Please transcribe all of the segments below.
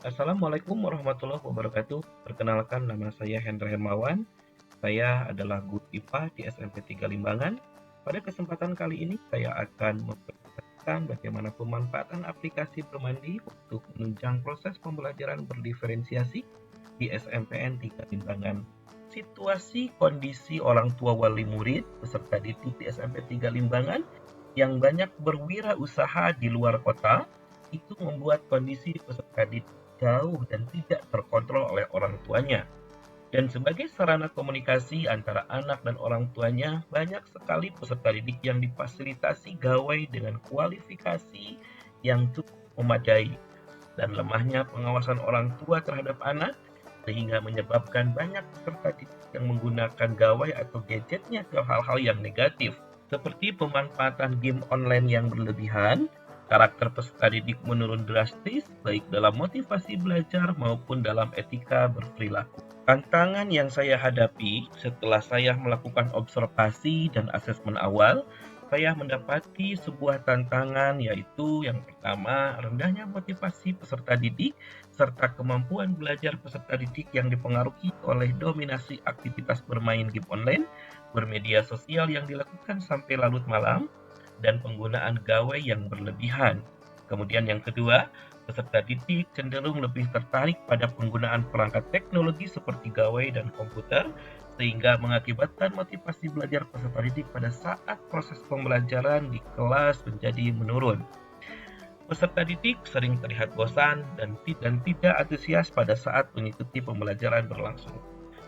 Assalamualaikum warahmatullahi wabarakatuh. Perkenalkan, nama saya Hendra Hermawan. Saya adalah guru IPA di SMP 3 Limbangan. Pada kesempatan kali ini saya akan memperlihatkan bagaimana pemanfaatan aplikasi bermandi untuk menunjang proses pembelajaran berdiferensiasi di SMPN 3 Limbangan. Situasi kondisi orang tua wali murid peserta didik di SMP 3 Limbangan yang banyak berwirausaha di luar kota itu membuat kondisi peserta didik jauh dan tidak terkontrol oleh orang tuanya. Dan sebagai sarana komunikasi antara anak dan orang tuanya, banyak sekali peserta didik yang difasilitasi gawai dengan kualifikasi yang cukup memadai. Dan lemahnya pengawasan orang tua terhadap anak, sehingga menyebabkan banyak peserta didik yang menggunakan gawai atau gadgetnya ke hal-hal yang negatif, seperti pemanfaatan game online yang berlebihan. Karakter peserta didik menurun drastis, baik dalam motivasi belajar maupun dalam etika berperilaku. Tantangan yang saya hadapi setelah saya melakukan observasi dan asesmen awal, saya mendapati sebuah tantangan, yaitu yang pertama, rendahnya motivasi peserta didik serta kemampuan belajar peserta didik yang dipengaruhi oleh dominasi aktivitas bermain game online, bermedia sosial yang dilakukan sampai larut malam, dan penggunaan gawai yang berlebihan. Kemudian yang kedua, peserta didik cenderung lebih tertarik pada penggunaan perangkat teknologi seperti gawai dan komputer, sehingga mengakibatkan motivasi belajar peserta didik pada saat proses pembelajaran di kelas menjadi menurun. Peserta didik sering terlihat bosan dan tidak antusias pada saat mengikuti pembelajaran berlangsung.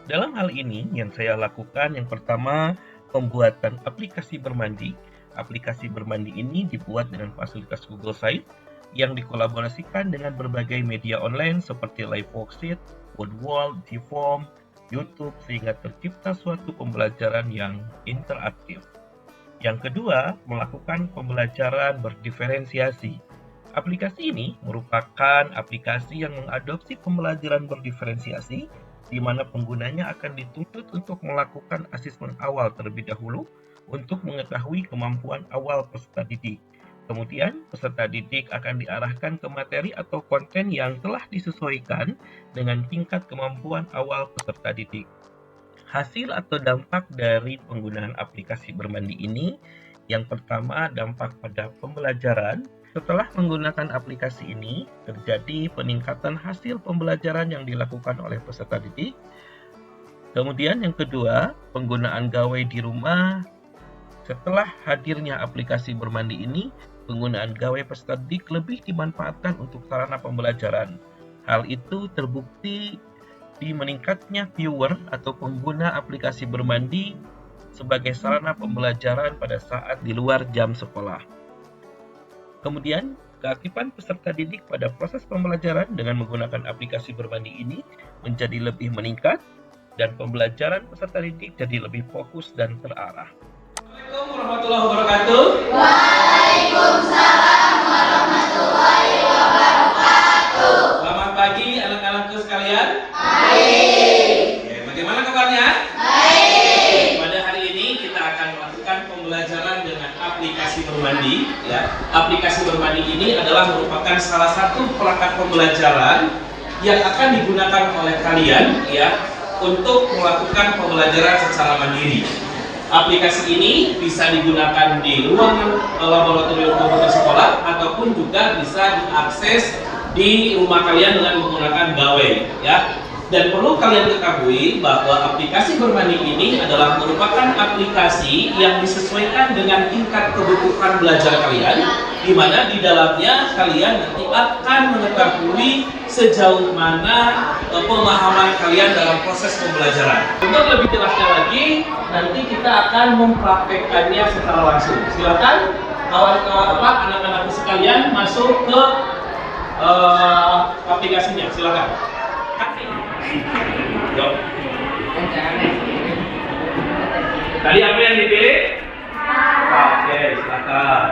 Dalam hal ini, yang saya lakukan yang pertama, pembuatan aplikasi bermandi. Aplikasi bermandi ini dibuat dengan fasilitas Google Sites yang dikolaborasikan dengan berbagai media online seperti Live Worksheet, Woodwall, Gform, YouTube, sehingga tercipta suatu pembelajaran yang interaktif. Yang kedua, melakukan pembelajaran berdiferensiasi. Aplikasi ini merupakan aplikasi yang mengadopsi pembelajaran berdiferensiasi, di mana penggunanya akan dituntut untuk melakukan asesmen awal terlebih dahulu untuk mengetahui kemampuan awal peserta didik. Kemudian, peserta didik akan diarahkan ke materi atau konten yang telah disesuaikan dengan tingkat kemampuan awal peserta didik. Hasil atau dampak dari penggunaan aplikasi bermandi ini, yang pertama, dampak pada pembelajaran. Setelah menggunakan aplikasi ini, terjadi peningkatan hasil pembelajaran yang dilakukan oleh peserta didik. Kemudian yang kedua, penggunaan gawai di rumah. Setelah hadirnya aplikasi bermandi ini, penggunaan gawai peserta didik lebih dimanfaatkan untuk sarana pembelajaran. Hal itu terbukti di meningkatnya viewer atau pengguna aplikasi bermandi sebagai sarana pembelajaran pada saat di luar jam sekolah. Kemudian, keaktifan peserta didik pada proses pembelajaran dengan menggunakan aplikasi bermandi ini menjadi lebih meningkat, dan pembelajaran peserta didik jadi lebih fokus dan terarah. Assalamualaikum warahmatullahi wabarakatuh. Waalaikumsalam warahmatullahi wabarakatuh. Selamat pagi anak-anakku sekalian. Baik. Oke, bagaimana kabarnya? Baik. Pada hari ini kita akan melakukan pembelajaran dengan aplikasi bermandi. Ya, aplikasi bermandi ini adalah merupakan salah satu perangkat pembelajaran yang akan digunakan oleh kalian, ya, untuk melakukan pembelajaran secara mandiri. Aplikasi ini bisa digunakan di ruangan laboratorium komputer sekolah ataupun juga bisa diakses di rumah kalian dengan menggunakan gawai, ya. Dan perlu kalian ketahui bahwa aplikasi bermandi ini adalah merupakan aplikasi yang disesuaikan dengan tingkat kebutuhan belajar kalian, di mana di dalamnya kalian nanti akan mengetahui sejauh mana pemahaman kalian dalam proses pembelajaran. Untuk lebih jelasnya lagi, nanti kita akan mempraktekkannya secara langsung. Silakan anak-anak sekalian masuk ke aplikasinya. Silakan. Jom. Tadi apa yang dipilih? Oke, silakan.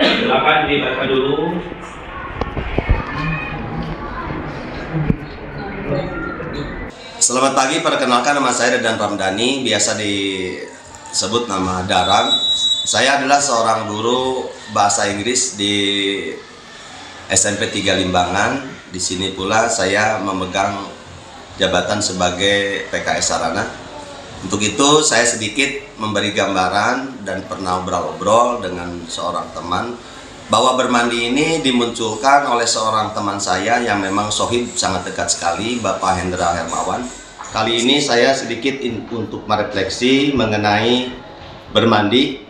Silakan dibaca dulu. Selamat pagi, perkenalkan nama saya Dedan Ramdhani, biasa sebut nama Daran. Saya adalah seorang guru bahasa Inggris di SMP 3 Limbangan. Di sini pula saya memegang jabatan sebagai PKS Sarana. Untuk itu saya sedikit memberi gambaran dan pernah obrol-obrol dengan seorang teman bahwa bermandi ini dimunculkan oleh seorang teman saya yang memang sohib sangat dekat sekali, Bapak Hendra Hermawan. Kali ini saya sedikit untuk merefleksi mengenai bermandi.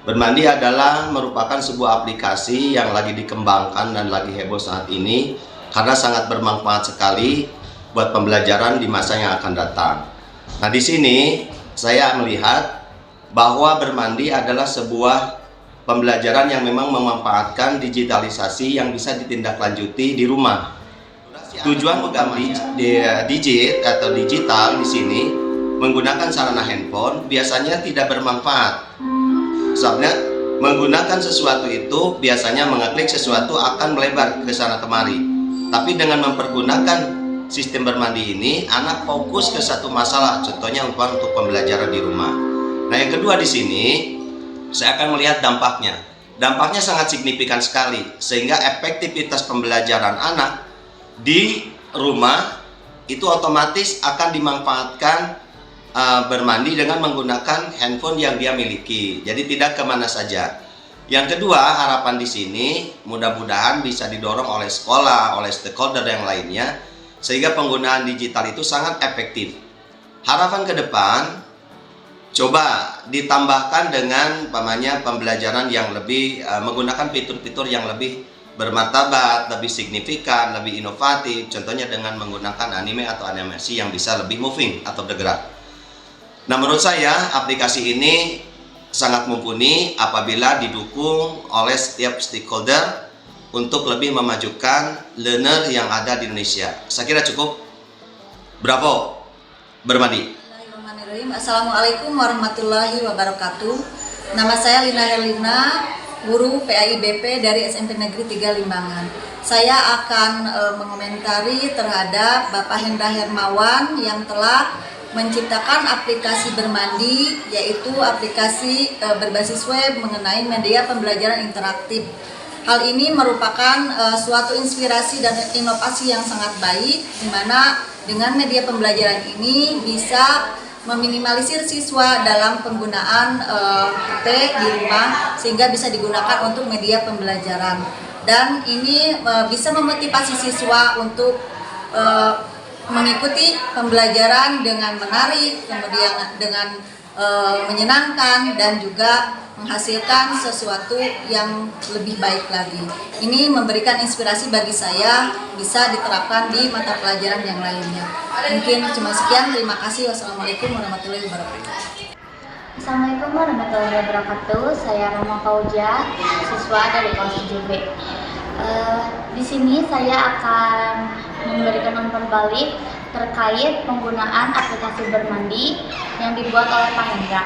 Bermandi adalah merupakan sebuah aplikasi yang lagi dikembangkan dan lagi heboh saat ini karena sangat bermanfaat sekali buat pembelajaran di masa yang akan datang. Nah, di sini saya melihat bahwa bermandi adalah sebuah pembelajaran yang memang memanfaatkan digitalisasi yang bisa ditindaklanjuti di rumah. Tujuan program digital di sini menggunakan sarana handphone biasanya tidak bermanfaat. Soalnya menggunakan sesuatu itu biasanya mengeklik sesuatu akan melebar ke sana kemari. Tapi dengan mempergunakan sistem bermandi ini, anak fokus ke satu masalah, contohnya untuk pembelajaran di rumah. Nah, yang kedua di sini, saya akan melihat dampaknya. Dampaknya sangat signifikan sekali, sehingga efektivitas pembelajaran anak di rumah itu otomatis akan dimanfaatkan bermandi dengan menggunakan handphone yang dia miliki. Jadi tidak kemana saja. Yang kedua, harapan di sini mudah-mudahan bisa didorong oleh sekolah, oleh stakeholder yang lainnya, sehingga penggunaan digital itu sangat efektif. Harapan ke depan, coba ditambahkan dengan pembelajaran yang lebih menggunakan fitur-fitur yang lebih bermartabat, lebih signifikan, lebih inovatif. Contohnya dengan menggunakan anime atau animasi yang bisa lebih moving atau bergerak. Nah, menurut saya aplikasi ini sangat mumpuni apabila didukung oleh setiap stakeholder untuk lebih memajukan learner yang ada di Indonesia. Saya kira cukup. Bravo, bermandi. Assalamualaikum warahmatullahi wabarakatuh. Nama saya Lina Herlina, guru PAIBP dari SMP Negeri 3 Limbangan. Saya akan mengomentari terhadap Bapak Hendra Hermawan yang telah menciptakan aplikasi bermandi, yaitu aplikasi berbasis web mengenai media pembelajaran interaktif. Hal ini merupakan suatu inspirasi dan inovasi yang sangat baik, di mana dengan media pembelajaran ini bisa meminimalisir siswa dalam penggunaan HP di rumah sehingga bisa digunakan untuk media pembelajaran. Dan ini bisa memotivasi siswa untuk mengikuti pembelajaran dengan menarik, kemudian dengan menyenangkan dan juga menghasilkan sesuatu yang lebih baik lagi. Ini memberikan inspirasi bagi saya bisa diterapkan di mata pelajaran yang lainnya. Mungkin cuma sekian, terima kasih. Wassalamualaikum warahmatullahi wabarakatuh. Assalamualaikum warahmatullahi wabarakatuh. Saya Rama Fauja, siswa dari kelas 7B. Di sini saya akan memberikan umpan balik terkait penggunaan aplikasi bermandi yang dibuat oleh Pak Hendra.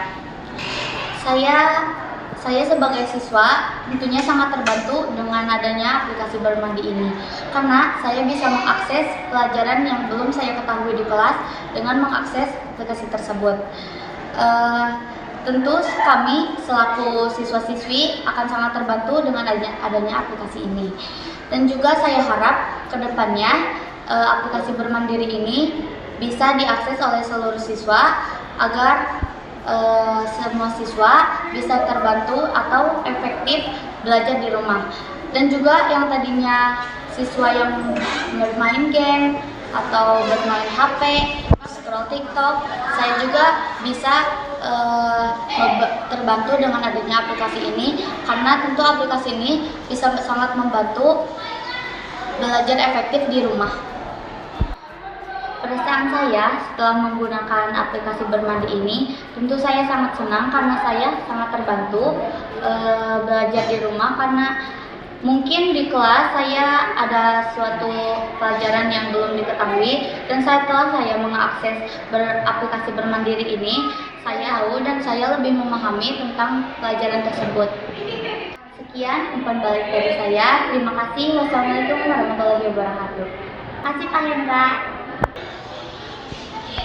Saya sebagai siswa tentunya sangat terbantu dengan adanya aplikasi bermandi ini, karena saya bisa mengakses pelajaran yang belum saya ketahui di kelas dengan mengakses aplikasi tersebut. Tentu kami selaku siswa-siswi akan sangat terbantu dengan adanya aplikasi ini. Dan juga saya harap ke depannya aplikasi bermandiri ini bisa diakses oleh seluruh siswa agar semua siswa bisa terbantu atau efektif belajar di rumah. Dan juga yang tadinya siswa yang bermain game atau bermain HP, scroll TikTok, saya juga bisa terbantu dengan adanya aplikasi ini, karena tentu aplikasi ini bisa sangat membantu belajar efektif di rumah. Perasaan saya setelah menggunakan aplikasi bermandi ini, tentu saya sangat senang karena saya sangat terbantu belajar di rumah, karena mungkin di kelas saya ada suatu pelajaran yang belum diketahui, dan setelah saya mengakses aplikasi bermandiri ini, saya tahu dan saya lebih memahami tentang pelajaran tersebut. Sekian umpan balik dari saya. Terima kasih. Wassalamualaikum warahmatullahi wabarakatuh. Terima kasih Pak Hendra.